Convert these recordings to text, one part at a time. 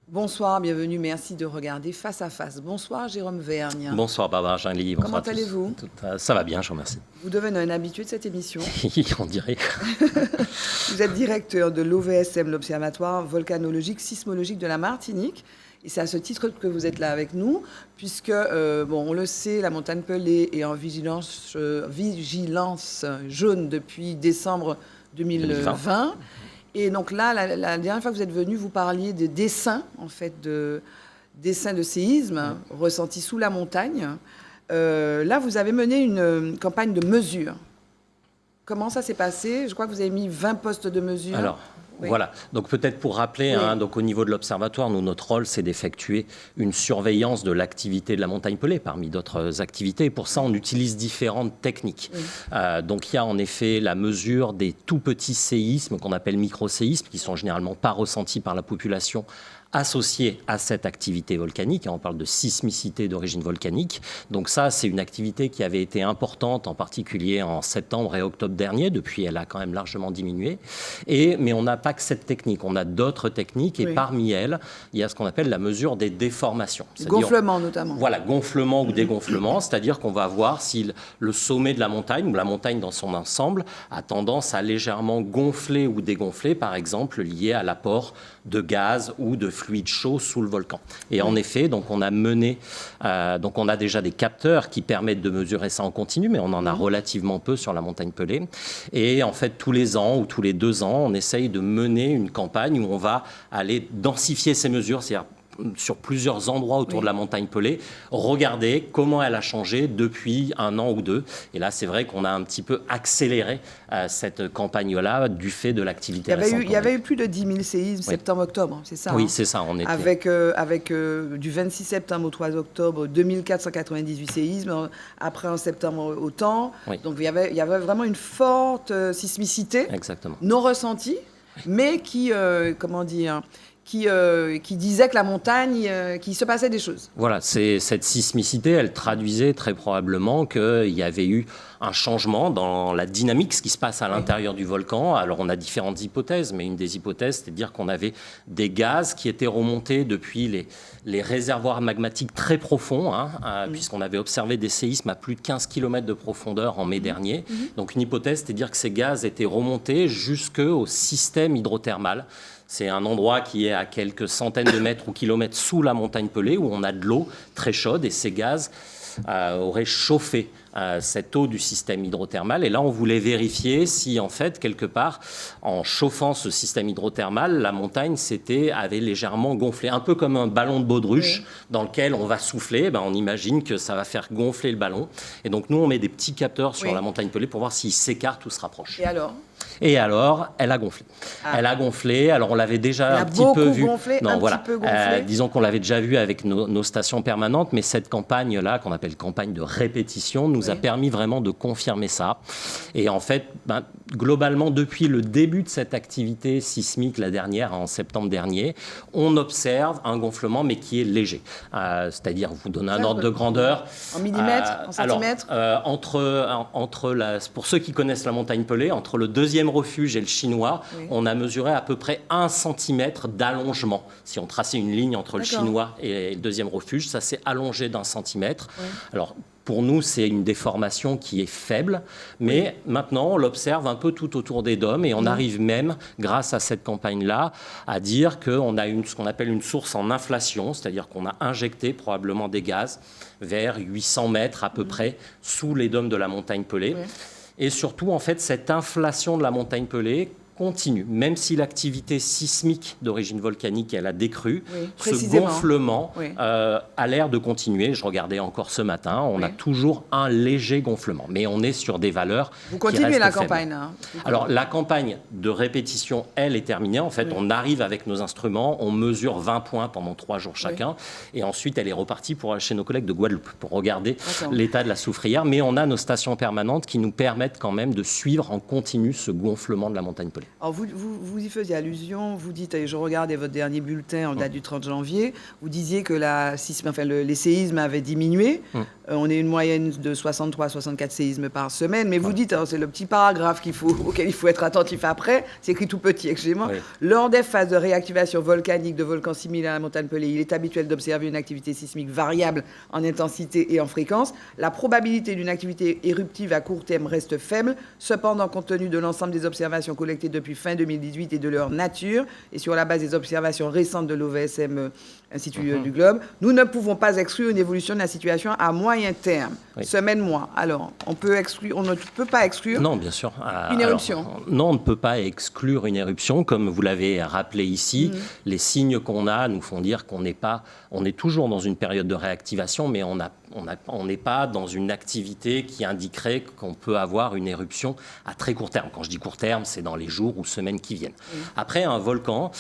Bonsoir, bienvenue, merci de regarder Face à Face. Bonsoir Jérôme Vergne. Bonsoir Barbara Ginly. Comment allez-vous? Ça va bien, je vous remercie. Vous devenez un habitué de cette émission. On dirait. Vous êtes directeur de l'OVSM, l'Observatoire volcanologique sismologique de la Martinique. Et c'est à ce titre que vous êtes là avec nous, puisque, on le sait, la montagne Pelée est en vigilance jaune depuis décembre 2020. Et donc là, la dernière fois que vous êtes venu, vous parliez des dessins, en fait, de séisme ressentis sous la montagne. Là, vous avez mené une campagne de mesure. Comment ça s'est passé? Je crois que vous avez mis 20 postes de mesure. Alors, oui. Voilà. Donc peut-être pour rappeler, oui. Donc au niveau de l'Observatoire, notre rôle, c'est d'effectuer une surveillance de l'activité de la montagne Pelée, parmi d'autres activités. Et pour ça, on utilise différentes techniques. Oui. Donc il y a en effet la mesure des tout petits séismes qu'on appelle micro-séismes, qui sont généralement pas ressentis par la population, associés à cette activité volcanique. On parle de sismicité d'origine volcanique. Donc ça, c'est une activité qui avait été importante, en particulier en septembre et octobre dernier. Depuis, elle a quand même largement diminué. Mais on n'a pas que cette technique. On a d'autres techniques. Et oui. Parmi elles, il y a ce qu'on appelle la mesure des déformations. Gonflement, notamment. Voilà, gonflement ou dégonflement. C'est-à-dire qu'on va voir si le sommet de la montagne, ou la montagne dans son ensemble, a tendance à légèrement gonfler ou dégonfler, par exemple, lié à l'apport de gaz ou de fluide chaud sous le volcan. Et en effet, donc on a déjà des capteurs qui permettent de mesurer ça en continu, mais on en a relativement peu sur la montagne Pelée. Et en fait, tous les ans ou tous les 2 ans, on essaye de mener une campagne où on va aller densifier ces mesures, c'est-à-dire sur plusieurs endroits autour de la montagne Pelée, regarder comment elle a changé depuis 1 an ou 2. Et là, c'est vrai qu'on a un petit peu accéléré cette campagne-là du fait de l'activité récente. Il y avait eu plus de 10 000 séismes septembre-octobre, c'est ça? Oui, c'est ça. On était... Avec du 26 septembre au 3 octobre, 2498 séismes. Après, en septembre, autant. Oui. Donc, il y avait vraiment une forte sismicité. Exactement. Non ressentie, mais qui disait que la montagne, qu'il se passait des choses. Voilà, cette sismicité, elle traduisait très probablement qu'il y avait eu un changement dans la dynamique, ce qui se passe à l'intérieur du volcan. Alors, on a différentes hypothèses, mais une des hypothèses, c'est de dire qu'on avait des gaz qui étaient remontés depuis les réservoirs magmatiques très profonds, puisqu'on avait observé des séismes à plus de 15 km de profondeur en mai dernier. Donc, une hypothèse, c'est de dire que ces gaz étaient remontés jusqu'au système hydrothermal. C'est un endroit qui est à quelques centaines de mètres ou kilomètres sous la montagne Pelée, où on a de l'eau très chaude, et ces gaz auraient chauffé cette eau du système hydrothermal. Et là, on voulait vérifier si, en fait, quelque part, en chauffant ce système hydrothermal, la montagne avait légèrement gonflé. Un peu comme un ballon de baudruche dans lequel on va souffler. On imagine que ça va faire gonfler le ballon. Et donc, nous, on met des petits capteurs sur la montagne Pelée pour voir s'il s'écarte ou se rapproche. Et alors, elle a gonflé. Elle a gonflé. Alors, on l'avait déjà un petit peu vu. Disons qu'on l'avait déjà vu avec nos stations permanentes, mais cette campagne-là, qu'on appelle campagne de répétition, nous a permis vraiment de confirmer ça. Et en fait, globalement, depuis le début de cette activité sismique, la dernière, en septembre dernier, on observe un gonflement, mais qui est léger. C'est-à-dire, vous donnez un ordre de grandeur. En millimètres, en centimètres? Pour ceux qui connaissent la montagne Pelée, entre le deuxième refuge et le chinois, on a mesuré à peu près 1 centimètre d'allongement. Si on traçait une ligne entre le chinois et le deuxième refuge, ça s'est allongé d'1 centimètre. Alors, pour nous, c'est une déformation qui est faible, mais maintenant, on l'observe un peu tout autour des dômes, et on arrive même, grâce à cette campagne-là, à dire qu'on a ce qu'on appelle une source en inflation, c'est-à-dire qu'on a injecté probablement des gaz vers 800 mètres à peu près sous les dômes de la montagne Pelée. Et surtout, en fait, cette inflation de la montagne Pelée continue, même si l'activité sismique d'origine volcanique, elle a décru, ce gonflement a l'air de continuer. Je regardais encore ce matin, on a toujours un léger gonflement, mais on est sur des valeurs Vous continuez la campagne, Alors, la campagne de répétition, elle est terminée. En fait, on arrive avec nos instruments, on mesure 20 points pendant 3 jours chacun, et ensuite, elle est repartie chez nos collègues de Guadeloupe pour regarder l'état de la soufrière. Mais on a nos stations permanentes qui nous permettent quand même de suivre en continu ce gonflement de la montagne Pelée. Pelée. Alors vous y faisiez allusion, vous dites, et je regardais votre dernier bulletin en date du 30 janvier, vous disiez que les séismes avaient diminué. On est une moyenne de 63 à 64 séismes par semaine, mais vous dites, c'est le petit paragraphe auquel il faut être attentif après, c'est écrit tout petit, excusez-moi. Oui. Lors des phases de réactivation volcanique de volcans similaires à la montagne Pelée, il est habituel d'observer une activité sismique variable en intensité et en fréquence. La probabilité d'une activité éruptive à court terme reste faible. Cependant, compte tenu de l'ensemble des observations collectées depuis fin 2018 et de leur nature, et sur la base des observations récentes de l'OVSM Institut du Globe, nous ne pouvons pas exclure une évolution de la situation à moyen terme, semaine-mois. Alors, on ne peut pas exclure non, bien sûr. Une éruption. Non, on ne peut pas exclure une éruption. Comme vous l'avez rappelé ici, les signes qu'on a nous font dire qu'on n'est pas... On est toujours dans une période de réactivation, mais on n'est pas dans une activité qui indiquerait qu'on peut avoir une éruption à très court terme. Quand je dis court terme, c'est dans les jours ou semaines qui viennent. Après, un volcan,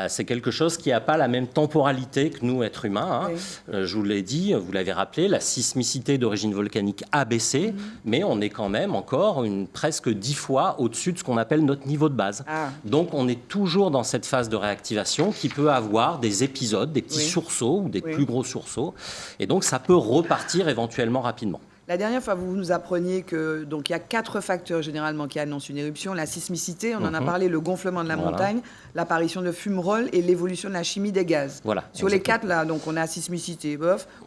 c'est quelque chose qui n'a pas la même temporalité que nous, êtres humains. Je vous l'ai dit, vous l'avez rappelé, la sismicité d'origine volcanique a baissé, mais on est quand même encore presque 10 fois au-dessus de ce qu'on appelle notre niveau de base. Donc, on est toujours dans cette phase de réactivation qui peut avoir des épisodes, des petits sursauts ou des plus gros sursauts. Et donc, ça peut repartir éventuellement rapidement. La dernière fois, vous nous appreniez qu'il y a 4 facteurs généralement qui annoncent une éruption. La sismicité, on en a parlé, le gonflement de la montagne, l'apparition de fumerolles et l'évolution de la chimie des gaz. Sur les 4, là, donc on a sismicité,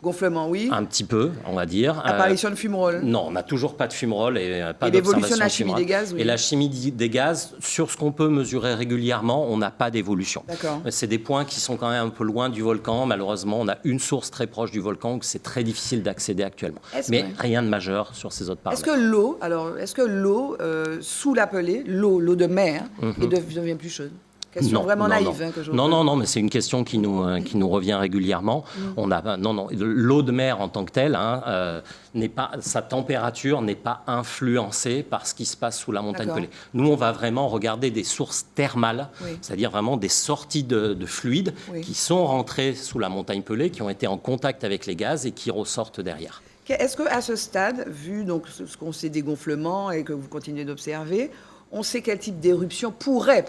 gonflement, oui. Un petit peu, on va dire. Apparition de fumerolles. Non, on n'a toujours pas de fumerolles et pas l'évolution de la chimie des gaz, oui. Et la chimie des gaz, sur ce qu'on peut mesurer régulièrement, on n'a pas d'évolution. C'est des points qui sont quand même un peu loin du volcan. Malheureusement, on a une source très proche du volcan où c'est très difficile d'accéder actuellement. Mais rien de majeur sur ces autres paramètres. Est-ce que l'eau sous la Pelée, l'eau de mer, devient plus chaude? Question vraiment naïve. Non, mais c'est une question qui nous revient régulièrement. L'eau de mer en tant que telle, sa température n'est pas influencée par ce qui se passe sous la montagne Pelée. Nous, on va vraiment regarder des sources thermales, c'est-à-dire vraiment des sorties de fluides qui sont rentrées sous la montagne Pelée, qui ont été en contact avec les gaz et qui ressortent derrière. Est-ce qu'à ce stade, vu donc, ce qu'on sait des gonflements et que vous continuez d'observer, on sait quel type d'éruption pourrait,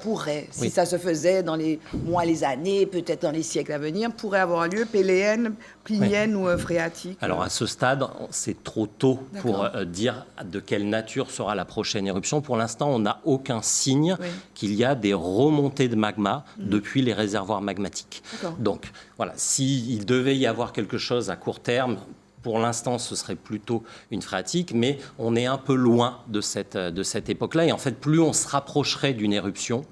si ça se faisait dans les mois, les années, peut-être dans les siècles à venir, pourrait avoir lieu, péléenne, plinienne ou phréatique? Alors à ce stade, c'est trop tôt pour dire de quelle nature sera la prochaine éruption. Pour l'instant, on n'a aucun signe qu'il y a des remontées de magma depuis les réservoirs magmatiques. Donc voilà, s'il devait y avoir quelque chose à court terme, pour l'instant, ce serait plutôt une phréatique, mais on est un peu loin de cette époque-là. Et en fait, plus on se rapprocherait d'une éruption,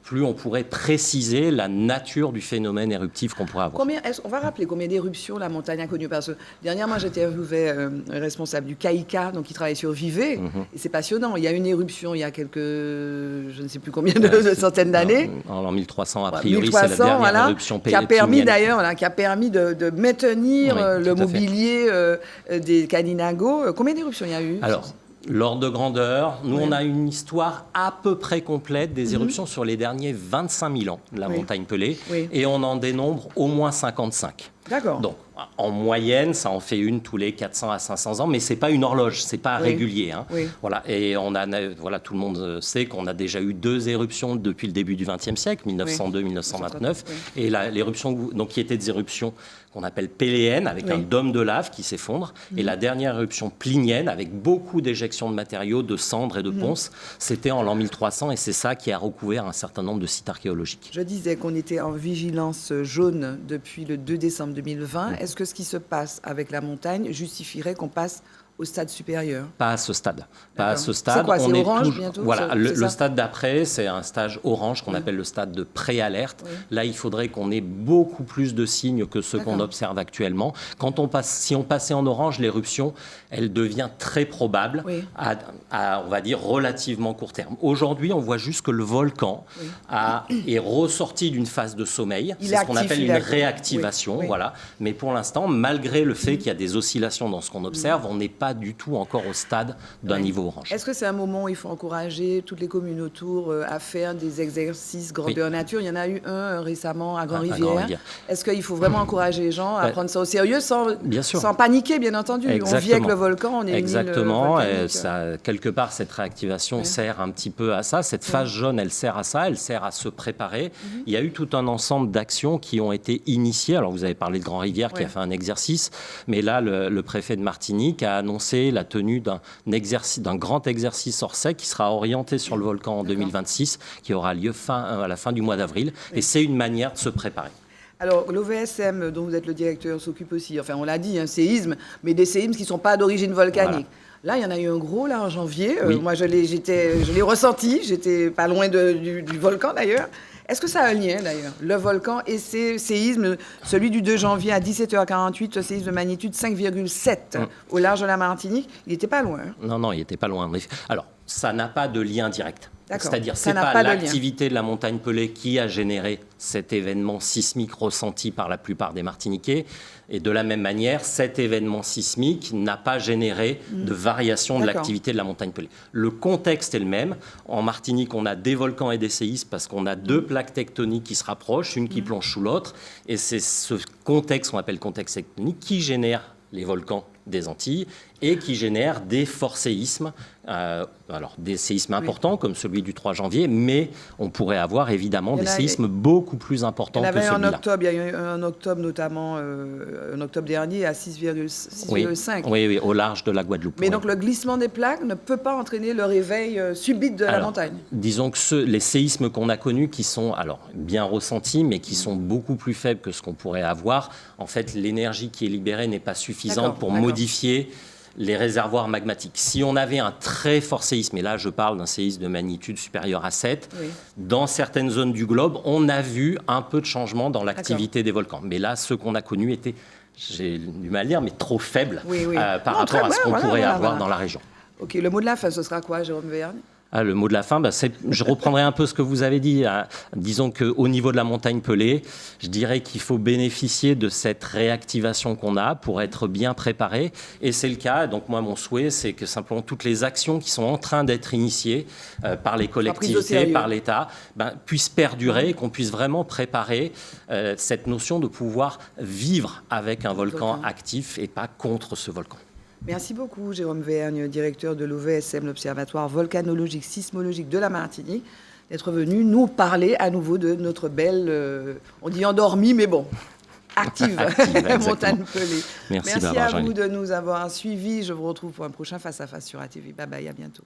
plus on pourrait préciser la nature du phénomène éruptif qu'on pourrait avoir. On va rappeler combien d'éruptions la montagne a connues. Parce que dernièrement, j'étais interviewé responsable du CAICA, donc qui travaille sur Vivée. Et c'est passionnant. Il y a une éruption il y a je ne sais plus combien de centaines d'années. En 1300, a priori, c'est la dernière éruption qui a permis de maintenir le mobilier des Kalinago. Combien d'éruptions il y a eu? Alors, l'ordre de grandeur, nous on a une histoire à peu près complète des éruptions sur les derniers 25 000 ans de la montagne Pelée et on en dénombre au moins 55. D'accord. Donc, en moyenne, ça en fait une tous les 400 à 500 ans, mais c'est pas une horloge, c'est pas régulier. Voilà. Et tout le monde sait qu'on a déjà eu 2 éruptions depuis le début du XXe siècle, 1902-1929, et l'éruption qui étaient des éruptions qu'on appelle péléennes, avec un dôme de lave qui s'effondre, et la dernière éruption plinienne, avec beaucoup d'éjections de matériaux, de cendres et de ponces, c'était en l'an 1300, et c'est ça qui a recouvert un certain nombre de sites archéologiques. Je disais qu'on était en vigilance jaune depuis le 2 décembre 2020. Est-ce que ce qui se passe avec la montagne justifierait qu'on passe au stade supérieur? Pas à ce stade. Pas à ce stade. C'est quoi, c'est orange bientôt? Voilà, le stade d'après, c'est un stage orange qu'on appelle le stade de préalerte. Là, il faudrait qu'on ait beaucoup plus de signes que ceux qu'on observe actuellement. Si on passait en orange, l'éruption, elle devient très probable à, on va dire, relativement court terme. Aujourd'hui, on voit juste que le volcan est ressorti d'une phase de sommeil. C'est ce qu'on appelle une réactivation. Voilà. Mais pour l'instant, malgré le fait qu'il y a des oscillations dans ce qu'on observe, on n'est pas pas du tout encore au stade d'un niveau orange. Est-ce que c'est un moment où il faut encourager toutes les communes autour à faire des exercices grandeur nature? Il y en a eu un récemment à Grand-Rivière. Est-ce qu'il faut vraiment encourager les gens à prendre ça au sérieux sans paniquer, bien entendu? Exactement. On vit avec le volcan, on est exactement. Et ça, quelque part, cette réactivation sert un petit peu à ça. Cette phase jaune, elle sert à ça, elle sert à se préparer. Il y a eu tout un ensemble d'actions qui ont été initiées. Alors, vous avez parlé de Grand-Rivière qui a fait un exercice, mais là, le préfet de Martinique a annoncé la tenue d'un grand exercice hors sec qui sera orienté sur le volcan en 2026, qui aura lieu à la fin du mois d'avril. Et c'est une manière de se préparer. Alors, l'OVSM, dont vous êtes le directeur, s'occupe aussi, enfin on l'a dit, un séisme, mais des séismes qui ne sont pas d'origine volcanique. Voilà. Là, il y en a eu un gros, là, en janvier. Moi, je l'ai ressenti, j'étais pas loin du volcan, d'ailleurs. Est-ce que ça a un lien, d'ailleurs, le volcan et ces séismes, celui du 2 janvier à 17h48, ce séisme de magnitude 5,7 au large de la Martinique, il n'était pas loin. Non, il n'était pas loin. Alors, ça n'a pas de lien direct. C'est-à-dire, ce n'est pas l'activité de la montagne Pelée qui a généré cet événement sismique ressenti par la plupart des Martiniquais. Et de la même manière, cet événement sismique n'a pas généré de variation de l'activité de la montagne Pelée. Le contexte est le même. En Martinique, on a des volcans et des séismes parce qu'on a deux plaques tectoniques qui se rapprochent, une qui plonge sous l'autre. Et c'est ce contexte qu'on appelle contexte tectonique qui génère les volcans des Antilles et qui génère des forts séismes, alors des séismes importants comme celui du 3 janvier, mais on pourrait avoir évidemment des séismes beaucoup plus importants que celui-là. Il y a eu un octobre notamment, en octobre dernier à 6,5. Oui, au large de la Guadeloupe. Mais donc le glissement des plaques ne peut pas entraîner le réveil subit de la montagne. Disons que les séismes qu'on a connus, qui sont alors bien ressentis, mais qui sont beaucoup plus faibles que ce qu'on pourrait avoir, en fait l'énergie qui est libérée n'est pas suffisante pour modifier les réservoirs magmatiques. Si on avait un très fort séisme, et là je parle d'un séisme de magnitude supérieure à 7, dans certaines zones du globe, on a vu un peu de changement dans l'activité des volcans. Mais là, ceux qu'on a connus étaient, j'ai du mal à dire, mais trop faibles par rapport à ce qu'on pourrait avoir dans la région. Ok, le mot de la fin, ce sera quoi, Jérôme Vergne? Le mot de la fin, je reprendrai un peu ce que vous avez dit. Disons qu'au niveau de la montagne Pelée, je dirais qu'il faut bénéficier de cette réactivation qu'on a pour être bien préparé. Et c'est le cas. Donc moi, mon souhait, c'est que simplement toutes les actions qui sont en train d'être initiées par les collectivités, par l'État, puissent perdurer et qu'on puisse vraiment préparer cette notion de pouvoir vivre avec un volcan actif et pas contre ce volcan. Merci beaucoup, Jérôme Vergne, directeur de l'OVSM, l'Observatoire volcanologique sismologique de la Martinique, d'être venu nous parler à nouveau de notre belle, on dit endormie, mais bon, active montagne Pelée. Merci à vous de nous avoir suivis. Je vous retrouve pour un prochain Face à Face sur ATV. Bye bye, à bientôt.